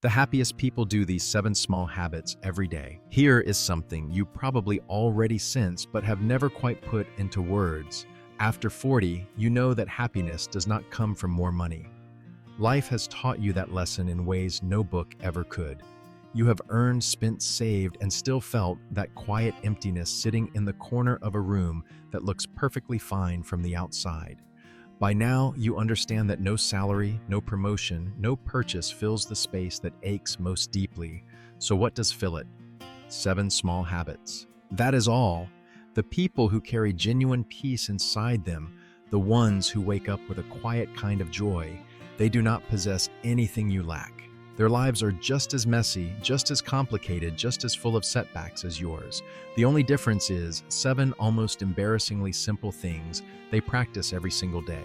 The happiest people do these 7 small habits every day. Here is something you probably already sense but have never quite put into words. After 40, you know that happiness does not come from more money. Life has taught you that lesson in ways no book ever could. You have earned, spent, saved, and still felt that quiet emptiness sitting in the corner of a room that looks perfectly fine from the outside. By now, you understand that no salary, no promotion, no purchase fills the space that aches most deeply. So what does fill it? 7 small habits. That is all. The people who carry genuine peace inside them, the ones who wake up with a quiet kind of joy, they do not possess anything you lack. Their lives are just as messy, just as complicated, just as full of setbacks as yours. The only difference is 7 almost embarrassingly simple things they practice every single day.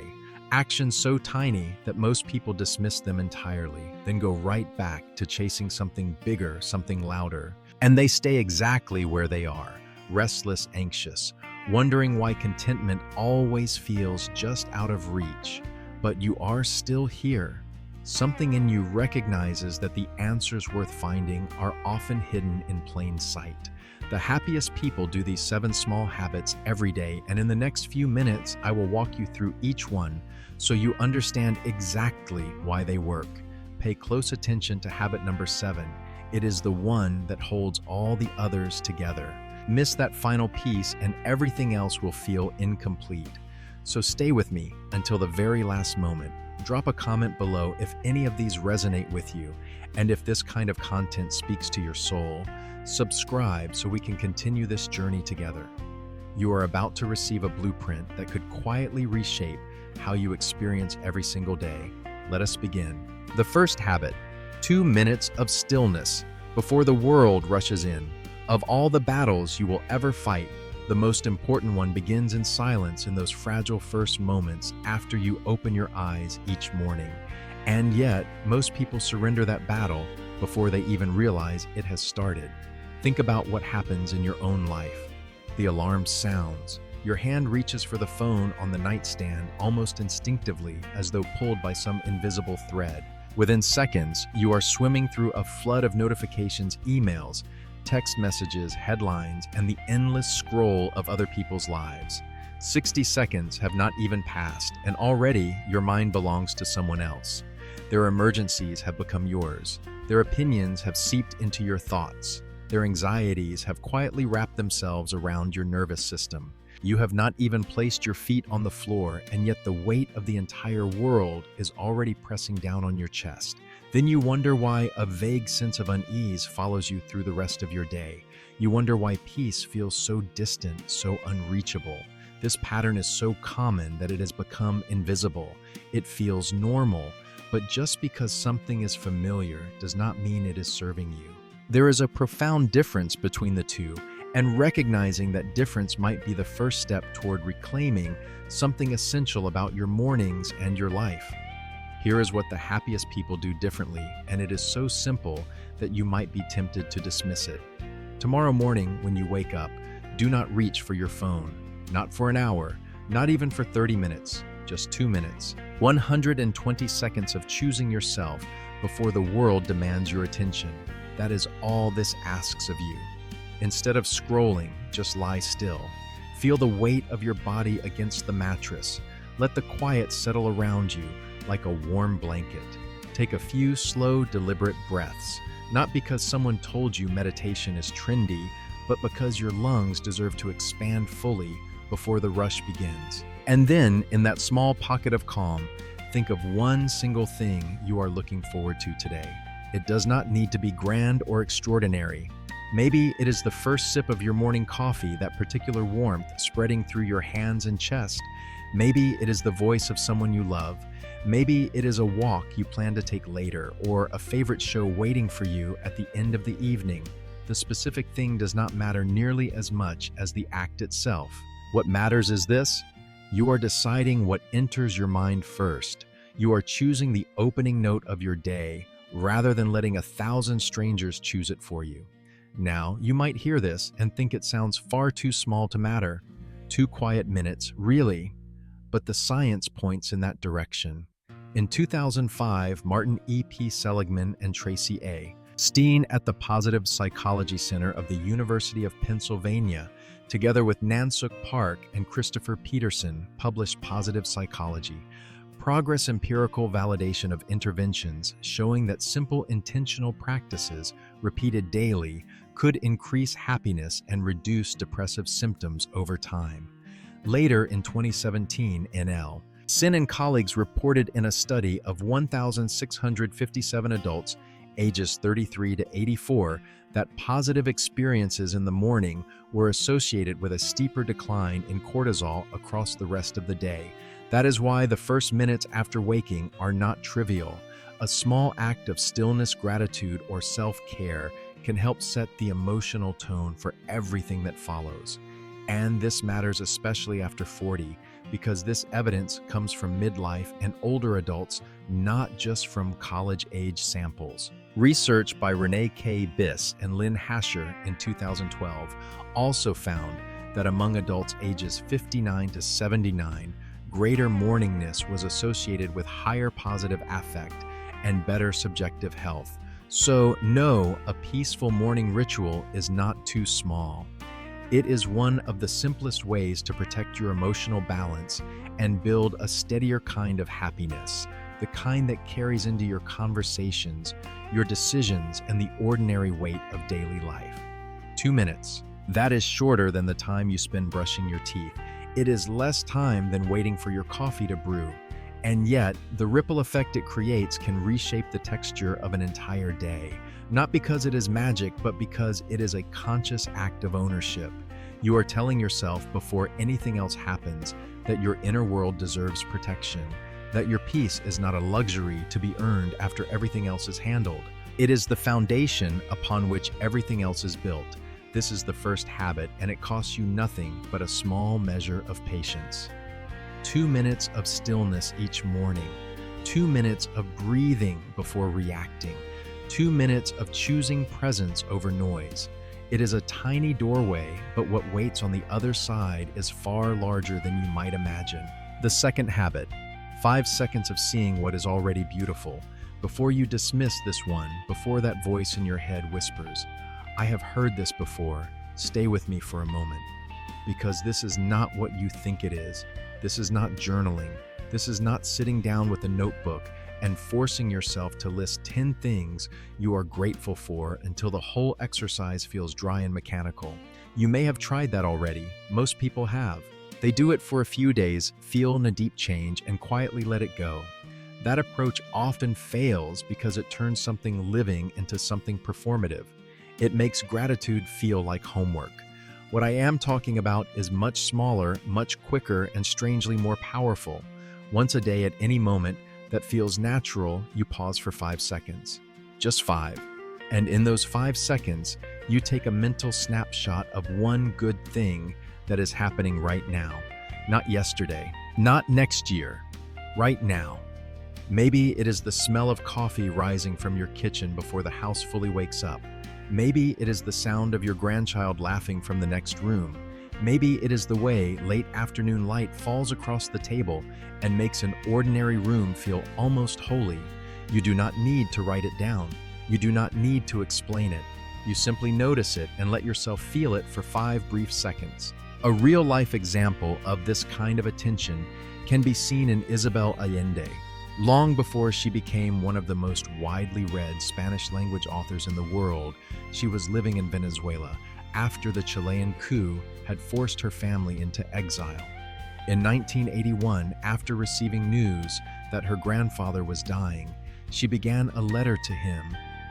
Actions so tiny that most people dismiss them entirely, then go right back to chasing something bigger, something louder. And they stay exactly where they are, restless, anxious, wondering why contentment always feels just out of reach. But you are still here. Something in you recognizes that the answers worth finding are often hidden in plain sight. The happiest people do these 7 small habits every day, and in the next few minutes, I will walk you through each one so you understand exactly why they work. Pay close attention to habit number 7. It is the one that holds all the others together. Miss that final piece and everything else will feel incomplete. So stay with me until the very last moment. Drop a comment below if any of these resonate with you, and if this kind of content speaks to your soul. Subscribe so we can continue this journey together. You are about to receive a blueprint that could quietly reshape how you experience every single day. Let us begin. The first habit, 2 minutes of stillness before the world rushes in. Of all the battles you will ever fight, the most important one begins in silence in those fragile first moments after you open your eyes each morning. And yet, most people surrender that battle before they even realize it has started. Think about what happens in your own life. The alarm sounds. Your hand reaches for the phone on the nightstand almost instinctively, as though pulled by some invisible thread. Within seconds, you are swimming through a flood of notifications, emails, text messages, headlines, and the endless scroll of other people's lives. 60 seconds have not even passed, and already your mind belongs to someone else. Their emergencies have become yours. Their opinions have seeped into your thoughts. Their anxieties have quietly wrapped themselves around your nervous system. You have not even placed your feet on the floor, and yet the weight of the entire world is already pressing down on your chest. Then you wonder why a vague sense of unease follows you through the rest of your day. You wonder why peace feels so distant, so unreachable. This pattern is so common that it has become invisible. It feels normal, but just because something is familiar does not mean it is serving you. There is a profound difference between the two, and recognizing that difference might be the first step toward reclaiming something essential about your mornings and your life. Here is what the happiest people do differently, and it is so simple that you might be tempted to dismiss it. Tomorrow morning, when you wake up, do not reach for your phone. Not for an hour, not even for 30 minutes, just 2 minutes. 120 seconds of choosing yourself before the world demands your attention. That is all this asks of you. Instead of scrolling, just lie still. Feel the weight of your body against the mattress. Let the quiet settle around you like a warm blanket. Take a few slow, deliberate breaths, not because someone told you meditation is trendy, but because your lungs deserve to expand fully before the rush begins. And then, in that small pocket of calm, think of one single thing you are looking forward to today. It does not need to be grand or extraordinary. Maybe it is the first sip of your morning coffee, that particular warmth spreading through your hands and chest. Maybe it is the voice of someone you love. Maybe it is a walk you plan to take later, or a favorite show waiting for you at the end of the evening. The specific thing does not matter nearly as much as the act itself. What matters is this: you are deciding what enters your mind first. You are choosing the opening note of your day, rather than letting 1,000 strangers choose it for you. Now, you might hear this and think it sounds far too small to matter. 2 quiet minutes, really? But the science points in that direction. In 2005, Martin E.P. Seligman and Tracy A. Steen at the Positive Psychology Center of the University of Pennsylvania, together with Nansuk Park and Christopher Peterson, published Positive Psychology, Progress Empirical Validation of Interventions showing that simple intentional practices repeated daily could increase happiness and reduce depressive symptoms over time. Later in 2017, NL. Sin and colleagues reported in a study of 1,657 adults ages 33 to 84 that positive experiences in the morning were associated with a steeper decline in cortisol across the rest of the day. That is why the first minutes after waking are not trivial. A small act of stillness, gratitude, or self-care can help set the emotional tone for everything that follows. And this matters especially after 40, because this evidence comes from midlife and older adults, not just from college-age samples. Research by Renee K. Biss and Lynn Hasher in 2012 also found that among adults ages 59 to 79, greater morningness was associated with higher positive affect and better subjective health. So, no, a peaceful morning ritual is not too small. It is one of the simplest ways to protect your emotional balance and build a steadier kind of happiness, the kind that carries into your conversations, your decisions, and the ordinary weight of daily life. 2 minutes. That is shorter than the time you spend brushing your teeth. It is less time than waiting for your coffee to brew. And yet, the ripple effect it creates can reshape the texture of an entire day. Not because it is magic, but because it is a conscious act of ownership. You are telling yourself before anything else happens that your inner world deserves protection, that your peace is not a luxury to be earned after everything else is handled. It is the foundation upon which everything else is built. This is the first habit, and it costs you nothing but a small measure of patience. 2 minutes of stillness each morning, 2 minutes of breathing before reacting, 2 minutes of choosing presence over noise. It is a tiny doorway, but what waits on the other side is far larger than you might imagine. The second habit, 5 seconds of seeing what is already beautiful. Before you dismiss this one, before that voice in your head whispers, "I have heard this before, stay with me for a moment." Because this is not what you think it is. This is not journaling. This is not sitting down with a notebook and forcing yourself to list 10 things you are grateful for until the whole exercise feels dry and mechanical. You may have tried that already. Most people have. They do it for a few days, feel a deep change, and quietly let it go. That approach often fails because it turns something living into something performative. It makes gratitude feel like homework. What I am talking about is much smaller, much quicker, and strangely more powerful. Once a day at any moment that feels natural, you pause for 5 seconds. Just 5. And in those 5 seconds, you take a mental snapshot of one good thing that is happening right now. Not yesterday, not next year, right now. Maybe it is the smell of coffee rising from your kitchen before the house fully wakes up. Maybe it is the sound of your grandchild laughing from the next room. Maybe it is the way late afternoon light falls across the table and makes an ordinary room feel almost holy. You do not need to write it down. You do not need to explain it. You simply notice it and let yourself feel it for 5 brief seconds. A real-life example of this kind of attention can be seen in Isabel Allende. Long before she became one of the most widely read Spanish-language authors in the world, she was living in Venezuela after the Chilean coup had forced her family into exile. In 1981, after receiving news that her grandfather was dying, she began a letter to him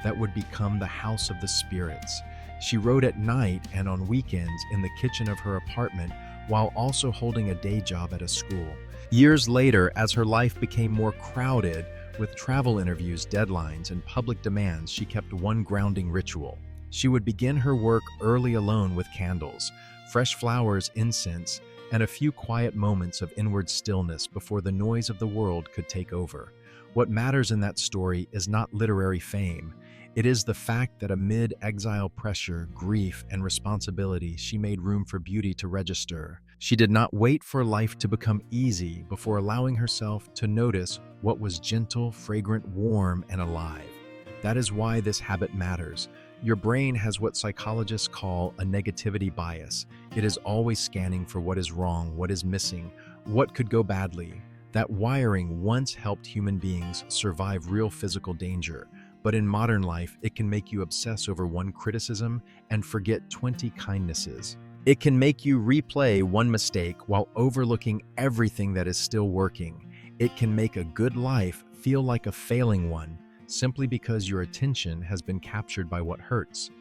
that would become the House of the Spirits. She wrote at night and on weekends in the kitchen of her apartment while also holding a day job at a school. Years later, as her life became more crowded with travel interviews, deadlines, and public demands, she kept one grounding ritual. She would begin her work early alone with candles, fresh flowers, incense, and a few quiet moments of inward stillness before the noise of the world could take over. What matters in that story is not literary fame. It is the fact that amid exile pressure, grief, and responsibility, she made room for beauty to register. She did not wait for life to become easy before allowing herself to notice what was gentle, fragrant, warm, and alive. That is why this habit matters. Your brain has what psychologists call a negativity bias. It is always scanning for what is wrong, what is missing, what could go badly. That wiring once helped human beings survive real physical danger, but in modern life, it can make you obsess over one criticism and forget 20 kindnesses. It can make you replay one mistake while overlooking everything that is still working. It can make a good life feel like a failing one, simply because your attention has been captured by what hurts.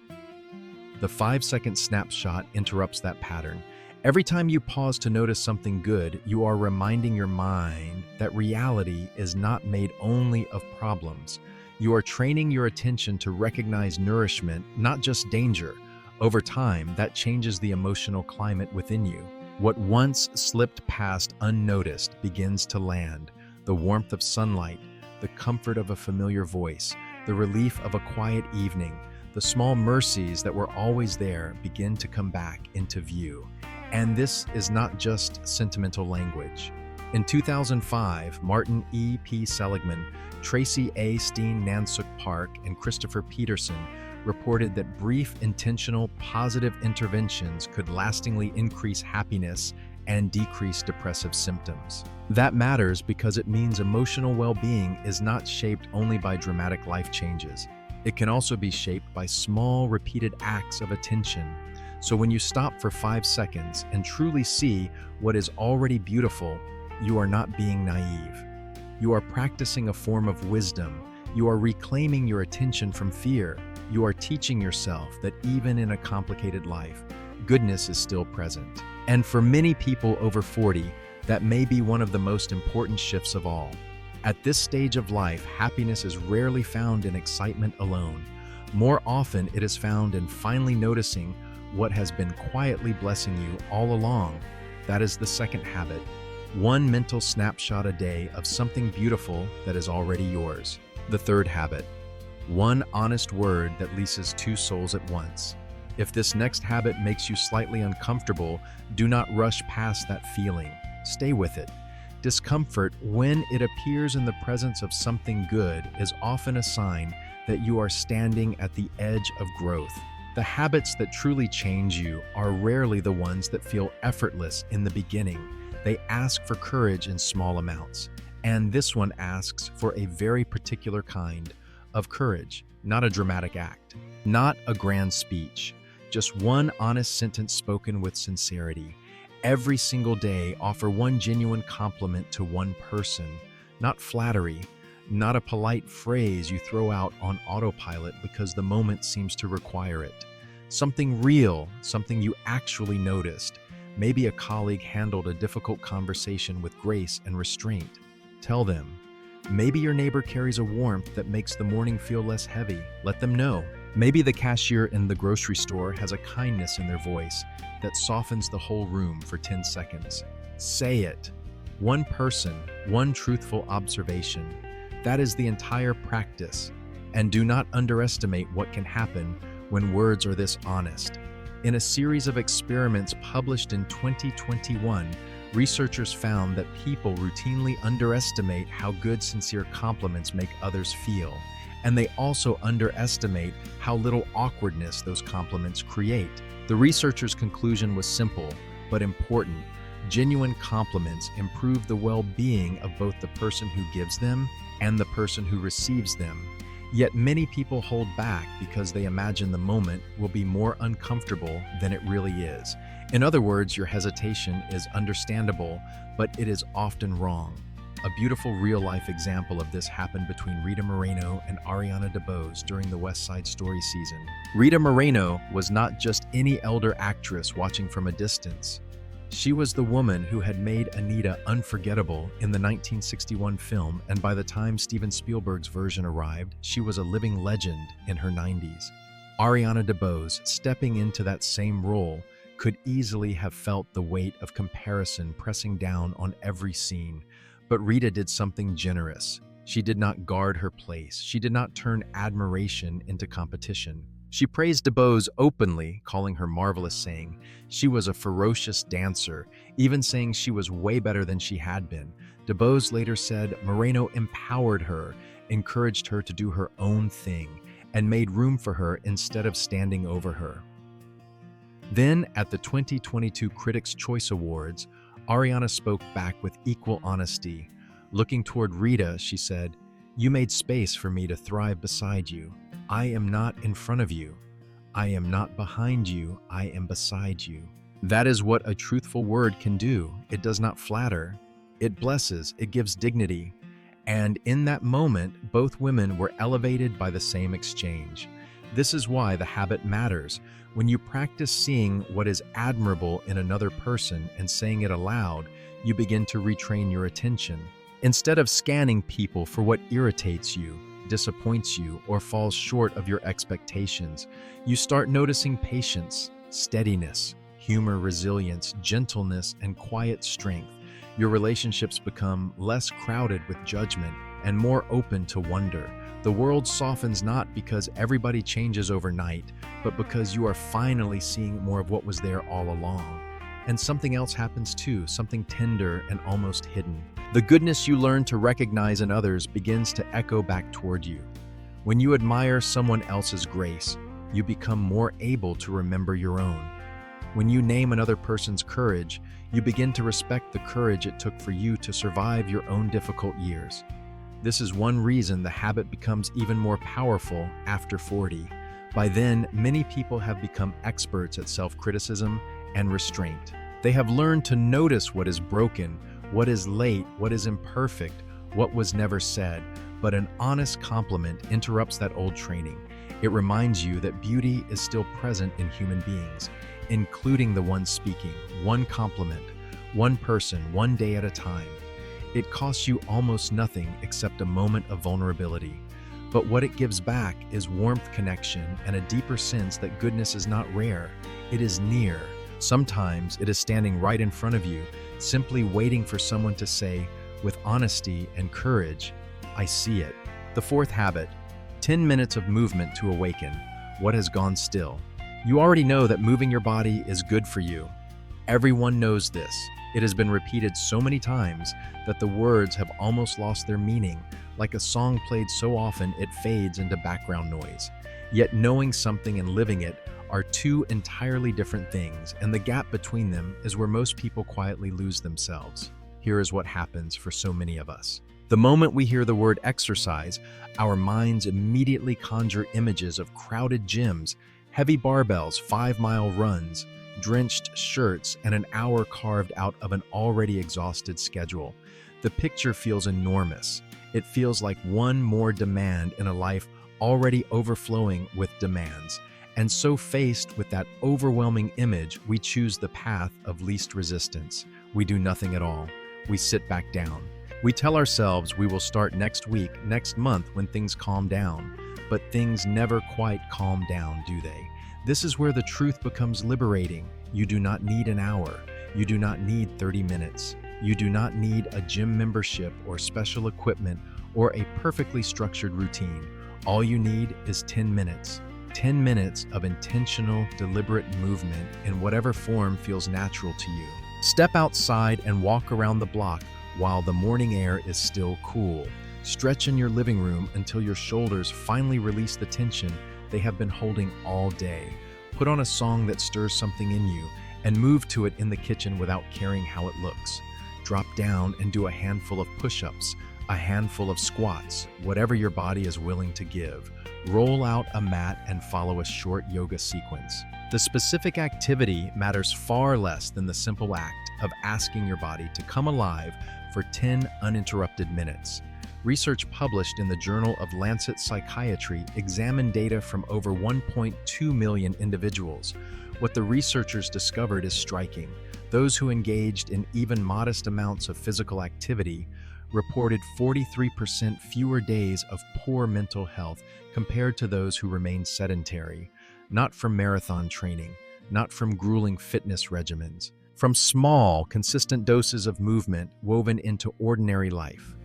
The 5-second snapshot interrupts that pattern. Every time you pause to notice something good, you are reminding your mind that reality is not made only of problems. You are training your attention to recognize nourishment, not just danger. Over time, that changes the emotional climate within you. What once slipped past unnoticed begins to land. The warmth of sunlight, the comfort of a familiar voice, the relief of a quiet evening, the small mercies that were always there begin to come back into view. And this is not just sentimental language. In 2005, Martin E. P. Seligman, Tracy A. Steen Nansuk Park, and Christopher Peterson reported that brief, intentional, positive interventions could lastingly increase happiness and decrease depressive symptoms. That matters because it means emotional well-being is not shaped only by dramatic life changes. It can also be shaped by small, repeated acts of attention. So when you stop for 5 seconds and truly see what is already beautiful, you are not being naive. You are practicing a form of wisdom. You are reclaiming your attention from fear. You are teaching yourself that even in a complicated life, goodness is still present. And for many people over 40, that may be one of the most important shifts of all. At this stage of life, happiness is rarely found in excitement alone. More often, it is found in finally noticing what has been quietly blessing you all along. That is the second habit. One mental snapshot a day of something beautiful that is already yours. The third habit. One honest word that leases two souls at once. If this next habit makes you slightly uncomfortable, do not rush past that feeling. Stay with it. Discomfort, when it appears in the presence of something good, is often a sign that you are standing at the edge of growth. The habits that truly change you are rarely the ones that feel effortless in the beginning. They ask for courage in small amounts. And this one asks for a very particular kind of courage, not a dramatic act, not a grand speech, just one honest sentence spoken with sincerity. Every single day, offer one genuine compliment to one person, not flattery, not a polite phrase you throw out on autopilot because the moment seems to require it. Something real, something you actually noticed. Maybe a colleague handled a difficult conversation with grace and restraint. Tell them. Maybe your neighbor carries a warmth that makes the morning feel less heavy. Let them know. Maybe the cashier in the grocery store has a kindness in their voice that softens the whole room for 10 seconds. Say it. One person, one truthful observation. That is the entire practice. And do not underestimate what can happen when words are this honest. In a series of experiments published in 2021, researchers found that people routinely underestimate how good sincere compliments make others feel, and they also underestimate how little awkwardness those compliments create. The researchers' conclusion was simple but important. Genuine compliments improve the well-being of both the person who gives them and the person who receives them. Yet many people hold back because they imagine the moment will be more uncomfortable than it really is. In other words, your hesitation is understandable, but it is often wrong. A beautiful real-life example of this happened between Rita Moreno and Ariana DeBose during the West Side Story season. Rita Moreno was not just any elder actress watching from a distance. She was the woman who had made Anita unforgettable in the 1961 film, and by the time Steven Spielberg's version arrived, she was a living legend in her 90s. Ariana DeBose, stepping into that same role, could easily have felt the weight of comparison pressing down on every scene. But Rita did something generous. She did not guard her place. She did not turn admiration into competition. She praised DeBose openly, calling her marvelous, saying she was a ferocious dancer, even saying she was way better than she had been. DeBose later said Moreno empowered her, encouraged her to do her own thing, and made room for her instead of standing over her. Then, at the 2022 Critics' Choice Awards, Ariana spoke back with equal honesty. Looking toward Rita, she said, "You made space for me to thrive beside you. I am not in front of you. I am not behind you. I am beside you." That is what a truthful word can do. It does not flatter. It blesses. It gives dignity. And in that moment, both women were elevated by the same exchange. This is why the habit matters. When you practice seeing what is admirable in another person and saying it aloud, you begin to retrain your attention. Instead of scanning people for what irritates you, disappoints you, or falls short of your expectations, you start noticing patience, steadiness, humor, resilience, gentleness, and quiet strength. Your relationships become less crowded with judgment and more open to wonder. The world softens not because everybody changes overnight, but because you are finally seeing more of what was there all along. And something else happens too, something tender and almost hidden. The goodness you learn to recognize in others begins to echo back toward you. When you admire someone else's grace, you become more able to remember your own. When you name another person's courage, you begin to respect the courage it took for you to survive your own difficult years. This is one reason the habit becomes even more powerful after 40. By then, many people have become experts at self-criticism and restraint. They have learned to notice what is broken, what is late, what is imperfect, what was never said. But an honest compliment interrupts that old training. It reminds you that beauty is still present in human beings, including the one speaking. One compliment, one person, one day at a time. It costs you almost nothing except a moment of vulnerability. But what it gives back is warmth, connection, and a deeper sense that goodness is not rare, it is near. Sometimes it is standing right in front of you, simply waiting for someone to say, with honesty and courage, "I see it." The fourth habit, 10 minutes of movement to awaken what has gone still. You already know that moving your body is good for you. Everyone knows this. It has been repeated so many times that the words have almost lost their meaning, like a song played so often it fades into background noise. Yet knowing something and living it are two entirely different things, and the gap between them is where most people quietly lose themselves. Here is what happens for so many of us. The moment we hear the word exercise, our minds immediately conjure images of crowded gyms, heavy barbells, 5-mile runs, drenched shirts, and an hour carved out of an already exhausted schedule. The picture feels enormous. It feels like one more demand in a life already overflowing with demands. And so faced with that overwhelming image, we choose the path of least resistance. We do nothing at all. We sit back down. We tell ourselves we will start next week, next month when things calm down. But things never quite calm down, do they? This is where the truth becomes liberating. You do not need an hour. You do not need 30 minutes. You do not need a gym membership or special equipment or a perfectly structured routine. All you need is 10 minutes. 10 minutes of intentional, deliberate movement in whatever form feels natural to you. Step outside and walk around the block while the morning air is still cool. Stretch in your living room until your shoulders finally release the tension they have been holding all day. Put on a song that stirs something in you and move to it in the kitchen without caring how it looks. Drop down and do a handful of push-ups, a handful of squats, whatever your body is willing to give. Roll out a mat and follow a short yoga sequence. The specific activity matters far less than the simple act of asking your body to come alive for 10 uninterrupted minutes. Research published in the Journal of Lancet Psychiatry examined data from over 1.2 million individuals. What the researchers discovered is striking. Those who engaged in even modest amounts of physical activity reported 43% fewer days of poor mental health compared to those who remained sedentary, not from marathon training, not from grueling fitness regimens, from small, consistent doses of movement woven into ordinary life.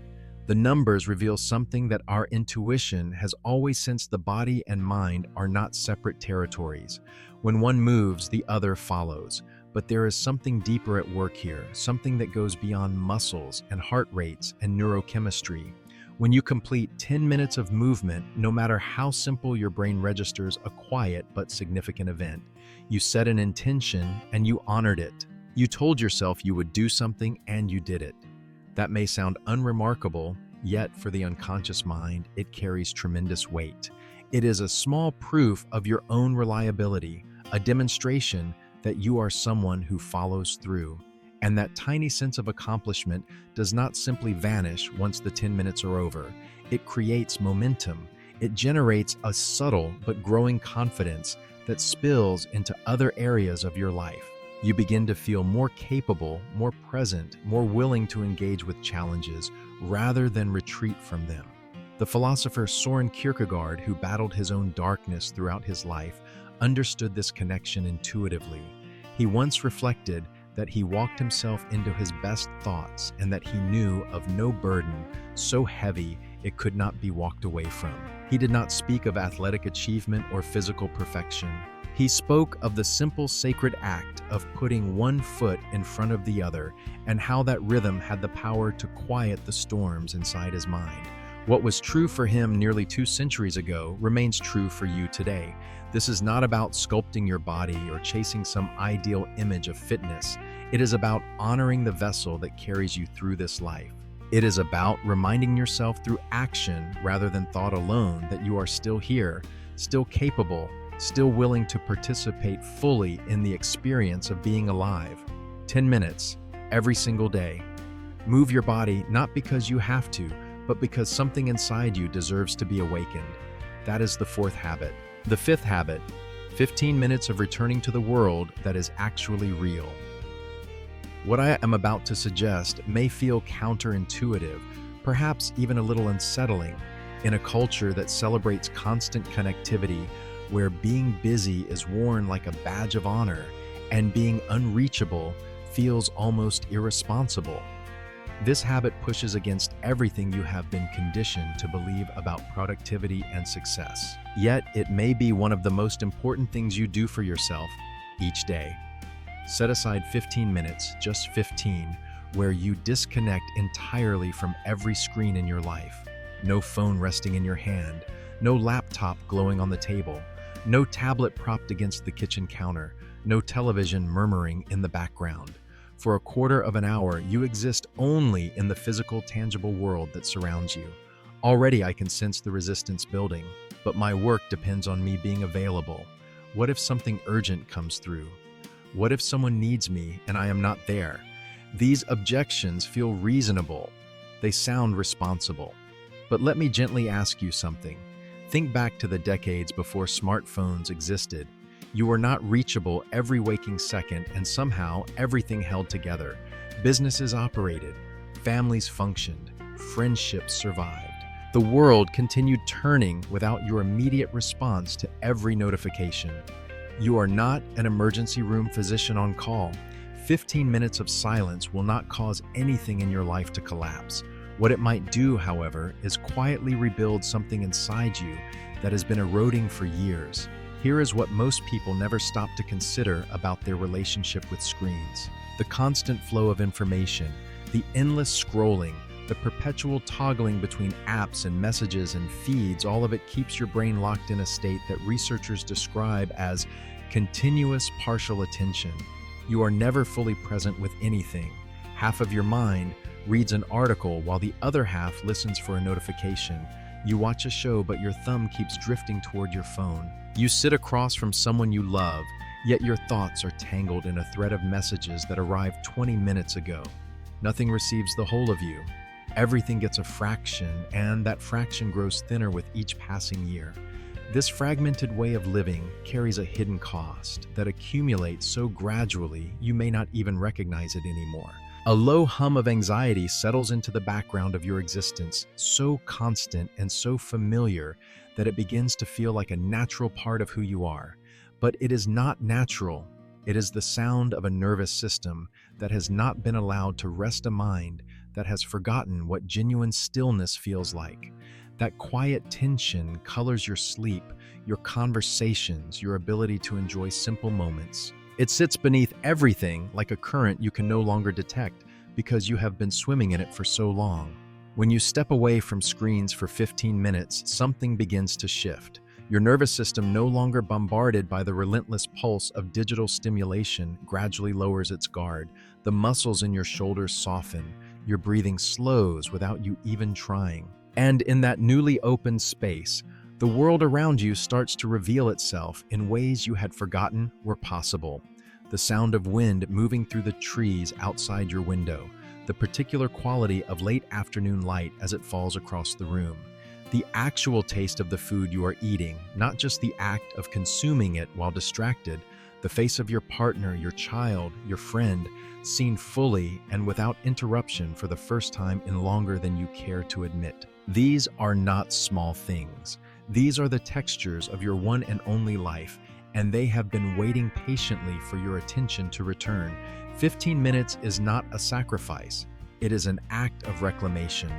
The numbers reveal something that our intuition has always sensed: the body and mind are not separate territories. When one moves, the other follows. But there is something deeper at work here, something that goes beyond muscles and heart rates and neurochemistry. When you complete 10 minutes of movement, no matter how simple, your brain registers a quiet but significant event. You set an intention and you honored it. You told yourself you would do something and you did it. That may sound unremarkable, yet for the unconscious mind, it carries tremendous weight. It is a small proof of your own reliability, a demonstration that you are someone who follows through. And that tiny sense of accomplishment does not simply vanish once the 10 minutes are over. It creates momentum. It generates a subtle but growing confidence that spills into other areas of your life. You begin to feel more capable, more present, more willing to engage with challenges rather than retreat from them. The philosopher Soren Kierkegaard, who battled his own darkness throughout his life, understood this connection intuitively. He once reflected that he walked himself into his best thoughts and that he knew of no burden so heavy it could not be walked away from. He did not speak of athletic achievement or physical perfection. He spoke of the simple sacred act of putting one foot in front of the other and how that rhythm had the power to quiet the storms inside his mind. What was true for him nearly 2 centuries ago remains true for you today. This is not about sculpting your body or chasing some ideal image of fitness. It is about honoring the vessel that carries you through this life. It is about reminding yourself through action rather than thought alone that you are still here, still capable, still willing to participate fully in the experience of being alive. 10 minutes, every single day. Move your body not because you have to, but because something inside you deserves to be awakened. That is the 4th habit. The 5th habit, 15 minutes of returning to the world that is actually real. What I am about to suggest may feel counterintuitive, perhaps even a little unsettling, in a culture that celebrates constant connectivity, where being busy is worn like a badge of honor and being unreachable feels almost irresponsible. This habit pushes against everything you have been conditioned to believe about productivity and success. Yet, it may be one of the most important things you do for yourself each day. Set aside 15 minutes, just 15, where you disconnect entirely from every screen in your life. No phone resting in your hand, no laptop glowing on the table, no tablet propped against the kitchen counter, no television murmuring in the background. For a quarter of an hour, you exist only in the physical, tangible world that surrounds you. Already I can sense the resistance building, but my work depends on me being available. What if something urgent comes through? What if someone needs me and I am not there? These objections feel reasonable. They sound responsible. But let me gently ask you something. Think back to the decades before smartphones existed. You were not reachable every waking second, and somehow everything held together. Businesses operated, families functioned, friendships survived. The world continued turning without your immediate response to every notification. You are not an emergency room physician on call. 15 minutes of silence will not cause anything in your life to collapse. What it might do, however, is quietly rebuild something inside you that has been eroding for years. Here is what most people never stop to consider about their relationship with screens. The constant flow of information, the endless scrolling, the perpetual toggling between apps and messages and feeds, all of it keeps your brain locked in a state that researchers describe as continuous partial attention. You are never fully present with anything. Half of your mind reads an article while the other half listens for a notification. You watch a show, but your thumb keeps drifting toward your phone. You sit across from someone you love, yet your thoughts are tangled in a thread of messages that arrived 20 minutes ago. Nothing receives the whole of you. Everything gets a fraction, and that fraction grows thinner with each passing year. This fragmented way of living carries a hidden cost that accumulates so gradually you may not even recognize it anymore. A low hum of anxiety settles into the background of your existence, so constant and so familiar that it begins to feel like a natural part of who you are. But it is not natural. It is the sound of a nervous system that has not been allowed to rest, a mind that has forgotten what genuine stillness feels like. That quiet tension colors your sleep, your conversations, your ability to enjoy simple moments. It sits beneath everything like a current you can no longer detect because you have been swimming in it for so long. When you step away from screens for 15 minutes, something begins to shift. Your nervous system, no longer bombarded by the relentless pulse of digital stimulation, gradually lowers its guard. The muscles in your shoulders soften. Your breathing slows without you even trying. And in that newly opened space, the world around you starts to reveal itself in ways you had forgotten were possible. The sound of wind moving through the trees outside your window, the particular quality of late afternoon light as it falls across the room, the actual taste of the food you are eating, not just the act of consuming it while distracted, the face of your partner, your child, your friend, seen fully and without interruption for the first time in longer than you care to admit. These are not small things. These are the textures of your one and only life, and they have been waiting patiently for your attention to return. 15 minutes is not a sacrifice. It is an act of reclamation.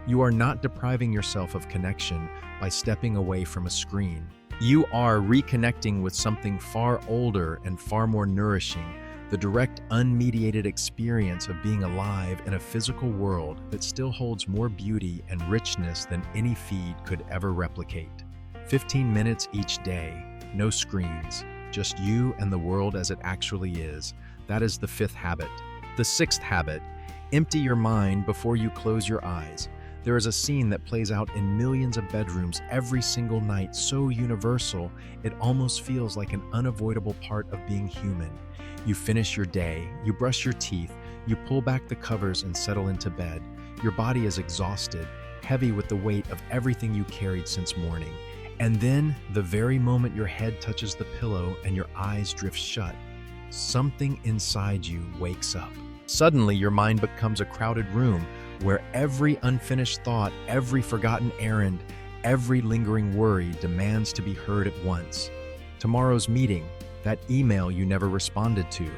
You are not depriving yourself of connection by stepping away from a screen. You are reconnecting with something far older and far more nourishing, the direct, unmediated experience of being alive in a physical world that still holds more beauty and richness than any feed could ever replicate. 15 minutes each day, no screens, just you and the world as it actually is. That is the fifth habit. The sixth habit, empty your mind before you close your eyes. There is a scene that plays out in millions of bedrooms every single night, so universal, it almost feels like an unavoidable part of being human. You finish your day, you brush your teeth, you pull back the covers and settle into bed. Your body is exhausted, heavy with the weight of everything you carried since morning. And then, the very moment your head touches the pillow and your eyes drift shut, something inside you wakes up. Suddenly, your mind becomes a crowded room where every unfinished thought, every forgotten errand, every lingering worry demands to be heard at once. Tomorrow's meeting, that email you never responded to,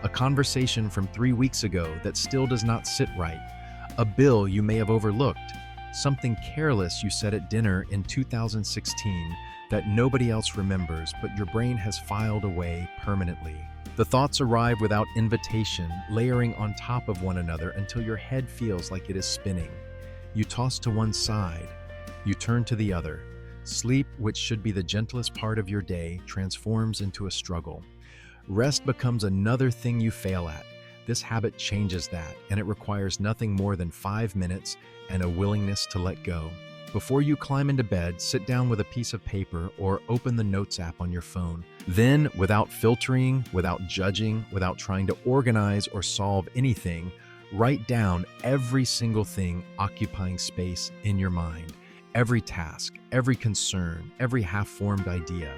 a conversation from 3 weeks ago that still does not sit right, a bill you may have overlooked, something careless you said at dinner in 2016 that nobody else remembers, but your brain has filed away permanently. The thoughts arrive without invitation, layering on top of one another until your head feels like it is spinning. You toss to one side, you turn to the other. Sleep, which should be the gentlest part of your day, transforms into a struggle. Rest becomes another thing you fail at. This habit changes that, and it requires nothing more than 5 minutes and a willingness to let go. Before you climb into bed, sit down with a piece of paper or open the Notes app on your phone. Then, without filtering, without judging, without trying to organize or solve anything, write down every single thing occupying space in your mind. Every task, every concern, every half-formed idea,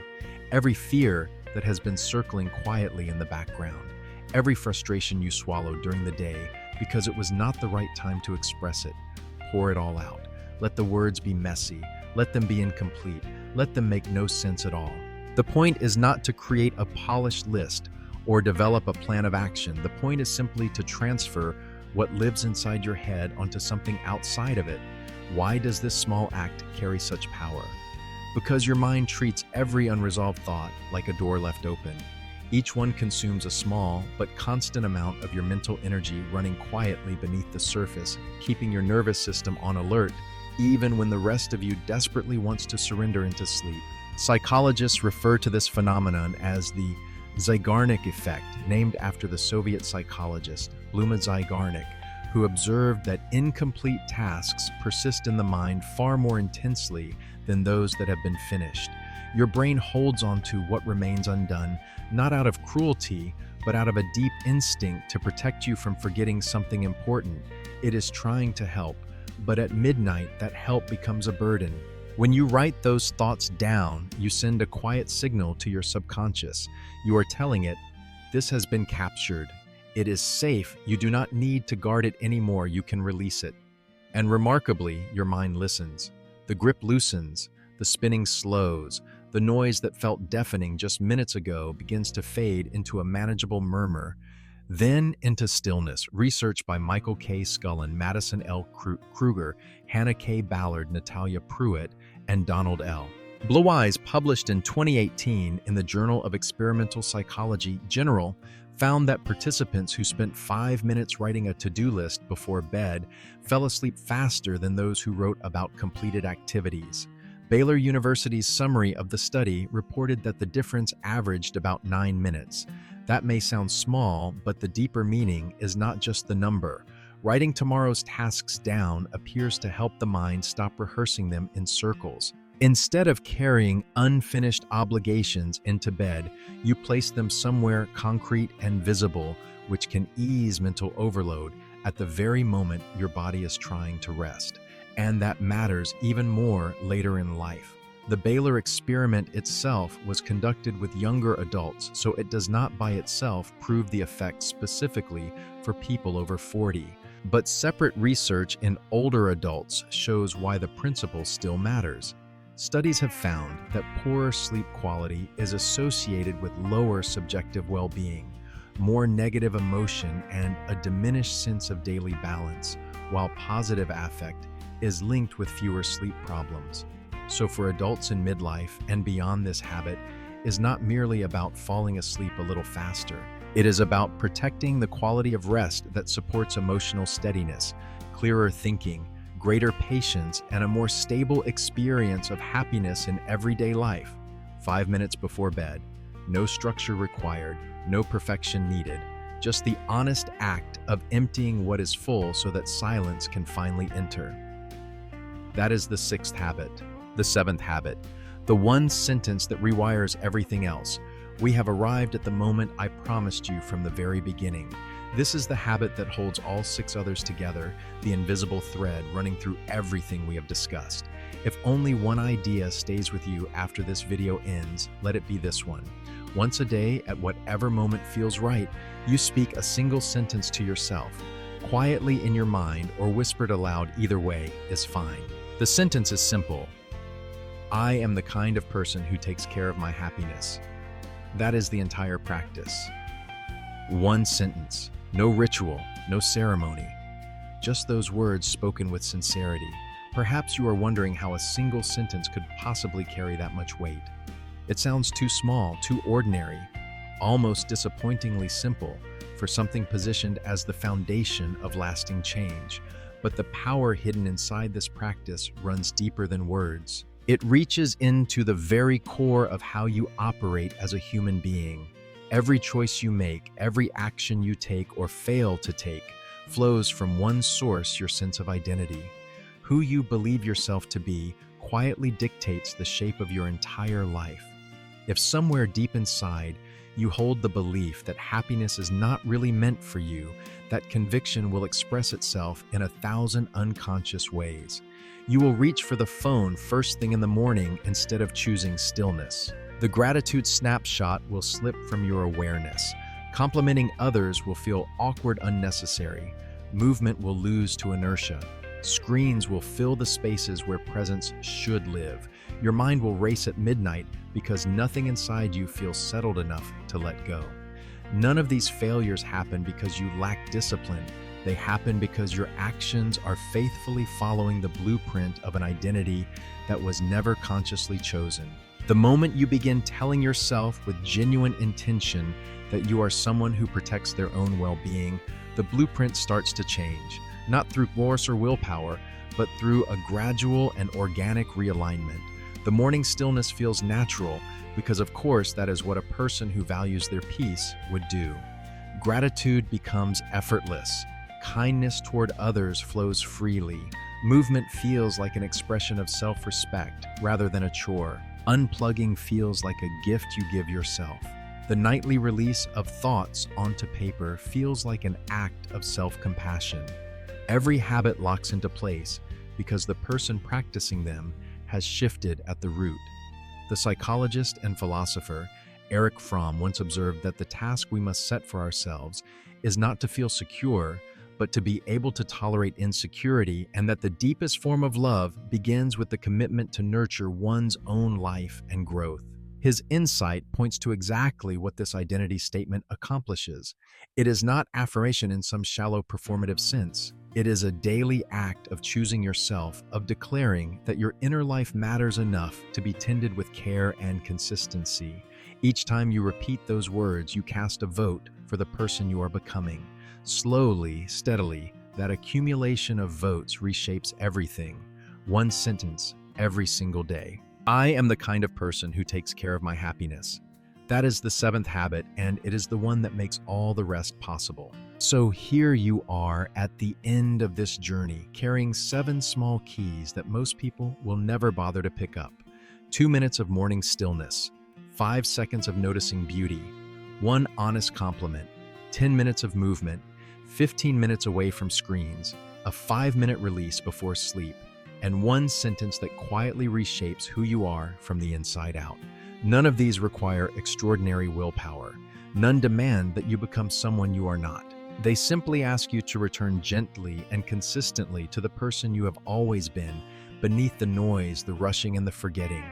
every fear that has been circling quietly in the background, every frustration you swallowed during the day because it was not the right time to express it. Pour it all out. Let the words be messy. Let them be incomplete. Let them make no sense at all. The point is not to create a polished list or develop a plan of action. The point is simply to transfer what lives inside your head onto something outside of it. Why does this small act carry such power? Because your mind treats every unresolved thought like a door left open. Each one consumes a small but constant amount of your mental energy running quietly beneath the surface, keeping your nervous system on alert even when the rest of you desperately wants to surrender into sleep. Psychologists refer to this phenomenon as the Zeigarnik effect, named after the Soviet psychologist Bluma Zeigarnik, who observed that incomplete tasks persist in the mind far more intensely than those that have been finished. Your brain holds on to what remains undone, not out of cruelty, but out of a deep instinct to protect you from forgetting something important. It is trying to help, but at midnight, that help becomes a burden. When you write those thoughts down, you send a quiet signal to your subconscious. You are telling it, this has been captured. It is safe. You do not need to guard it anymore. You can release it. And remarkably, your mind listens. The grip loosens. The spinning slows. The noise that felt deafening just minutes ago begins to fade into a manageable murmur. Then into Stillness, research by Michael K. Scullin, Madison L. Kruger, Hannah K. Ballard, Natalia Pruitt, and Donald L. Blue Eyes, published in 2018 in the Journal of Experimental Psychology General, found that participants who spent 5 minutes writing a to-do list before bed fell asleep faster than those who wrote about completed activities. Baylor University's summary of the study reported that the difference averaged about 9 minutes. That may sound small, but the deeper meaning is not just the number. Writing tomorrow's tasks down appears to help the mind stop rehearsing them in circles. Instead of carrying unfinished obligations into bed, you place them somewhere concrete and visible, which can ease mental overload at the very moment your body is trying to rest. And that matters even more later in life. The Baylor experiment itself was conducted with younger adults, so it does not by itself prove the effect specifically for people over 40. But separate research in older adults shows why the principle still matters. Studies have found that poorer sleep quality is associated with lower subjective well-being, more negative emotion, and a diminished sense of daily balance, while positive affect is linked with fewer sleep problems. So for adults in midlife and beyond, this habit is not merely about falling asleep a little faster. It is about protecting the quality of rest that supports emotional steadiness, clearer thinking, greater patience, and a more stable experience of happiness in everyday life. 5 minutes before bed. No structure required, no perfection needed. Just the honest act of emptying what is full so that silence can finally enter. That is the 6th habit. The 7th habit. The one sentence that rewires everything else. We have arrived at the moment I promised you from the very beginning. This is the habit that holds all 6 others together, the invisible thread running through everything we have discussed. If only one idea stays with you after this video ends, let it be this one. Once a day, at whatever moment feels right, you speak a single sentence to yourself. Quietly in your mind or whispered aloud, either way is fine. The sentence is simple. I am the kind of person who takes care of my happiness. That is the entire practice. One sentence. No ritual, no ceremony, just those words spoken with sincerity. Perhaps you are wondering how a single sentence could possibly carry that much weight. It sounds too small, too ordinary, almost disappointingly simple for something positioned as the foundation of lasting change. But the power hidden inside this practice runs deeper than words. It reaches into the very core of how you operate as a human being. Every choice you make, every action you take or fail to take, flows from one source: your sense of identity. Who you believe yourself to be quietly dictates the shape of your entire life. If somewhere deep inside you hold the belief that happiness is not really meant for you, that conviction will express itself in 1,000 unconscious ways. You will reach for the phone first thing in the morning instead of choosing stillness. The gratitude snapshot will slip from your awareness. Complimenting others will feel awkward, unnecessary. Movement will lose to inertia. Screens will fill the spaces where presence should live. Your mind will race at midnight because nothing inside you feels settled enough to let go. None of these failures happen because you lack discipline. They happen because your actions are faithfully following the blueprint of an identity that was never consciously chosen. The moment you begin telling yourself with genuine intention that you are someone who protects their own well-being, the blueprint starts to change, not through force or willpower, but through a gradual and organic realignment. The morning stillness feels natural because, of course, that is what a person who values their peace would do. Gratitude becomes effortless. Kindness toward others flows freely. Movement feels like an expression of self-respect rather than a chore. Unplugging feels like a gift you give yourself. The nightly release of thoughts onto paper feels like an act of self-compassion. Every habit locks into place because the person practicing them has shifted at the root. The psychologist and philosopher Erich Fromm once observed that the task we must set for ourselves is not to feel secure, but to be able to tolerate insecurity, and that the deepest form of love begins with the commitment to nurture one's own life and growth. His insight points to exactly what this identity statement accomplishes. It is not affirmation in some shallow performative sense. It is a daily act of choosing yourself, of declaring that your inner life matters enough to be tended with care and consistency. Each time you repeat those words, you cast a vote for the person you are becoming. Slowly, steadily, that accumulation of votes reshapes everything. One sentence every single day. I am the kind of person who takes care of my happiness. That is the seventh habit, and it is the one that makes all the rest possible. So here you are at the end of this journey, carrying 7 small keys that most people will never bother to pick up. 2 minutes of morning stillness, 5 seconds of noticing beauty, 1 honest compliment, 10 minutes of movement, 15 minutes away from screens, a 5-minute release before sleep, and 1 sentence that quietly reshapes who you are from the inside out. None of these require extraordinary willpower. None demand that you become someone you are not. They simply ask you to return gently and consistently to the person you have always been, beneath the noise, the rushing, and the forgetting.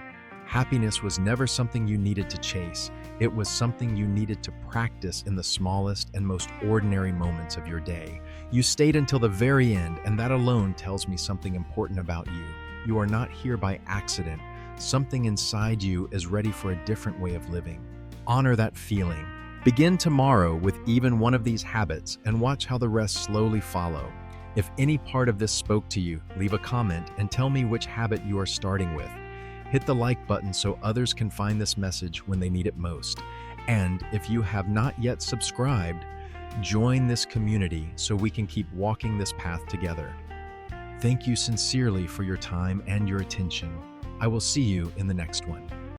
Happiness was never something you needed to chase. It was something you needed to practice in the smallest and most ordinary moments of your day. You stayed until the very end, and that alone tells me something important about you. You are not here by accident. Something inside you is ready for a different way of living. Honor that feeling. Begin tomorrow with even one of these habits and watch how the rest slowly follow. If any part of this spoke to you, leave a comment and tell me which habit you are starting with. Hit the like button so others can find this message when they need it most. And if you have not yet subscribed, join this community so we can keep walking this path together. Thank you sincerely for your time and your attention. I will see you in the next one.